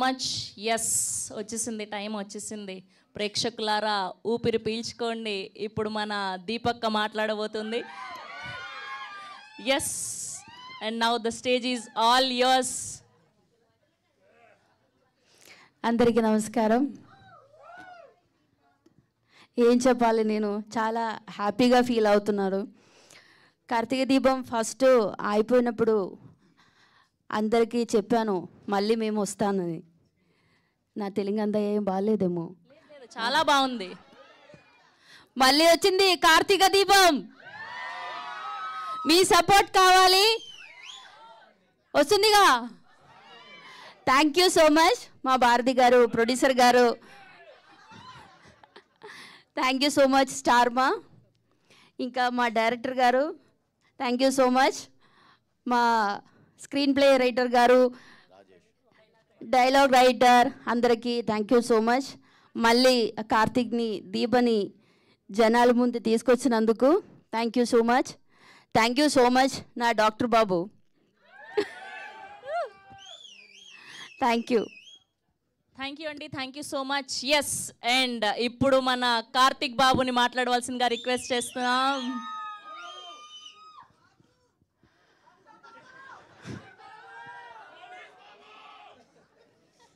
Much. Yes, వచ్చేసింది, time వచ్చేసింది. ప్రేక్షకులారా ఊపిరి పీల్చుకోండి. ఇప్పుడు మన దీపక్క మాట్లాడబోతుంది. Yes, and now the stage is all yours. అందరికీ నమస్కారం. ఏం చెప్పాలి, నేను చాలా హ్యాపీగా ఫీల్ అవుతున్నాను. కార్తీక దీపం ఫస్ట్ అయిపోయినప్పుడు అందరికీ చెప్పాను మళ్ళీ మేము వస్తానని. నా తెలుగు అంతా ఏం బాగాలేదేమో, చాలా బాగుంది. మళ్ళీ వచ్చింది కార్తీక దీపం. మీ సపోర్ట్ కావాలి, వస్తుందిగా. థ్యాంక్ యూ సో మచ్ మా భారతి గారు, ప్రొడ్యూసర్ గారు. Thank you so much Star Maa, ఇంకా మా డైరెక్టర్ గారు థ్యాంక్ యూ సో మచ్, మా స్క్రీన్ ప్లే రైటర్ గారు, డైలాగ్ రైటర్ అందరికీ థ్యాంక్ యూ సో మచ్. మళ్ళీ కార్తీక్ని, దీపని జనాల ముందు తీసుకొచ్చినందుకు thank you so much. Thank you so much నా డాక్టర్ బాబు. Thank you. థ్యాంక్ యూ అండి, thank you so much. Yes, and ఇప్పుడు మన కార్తిక్ బాబుని మాట్లాడవలసిందిగా రిక్వెస్ట్ చేస్తున్నాం.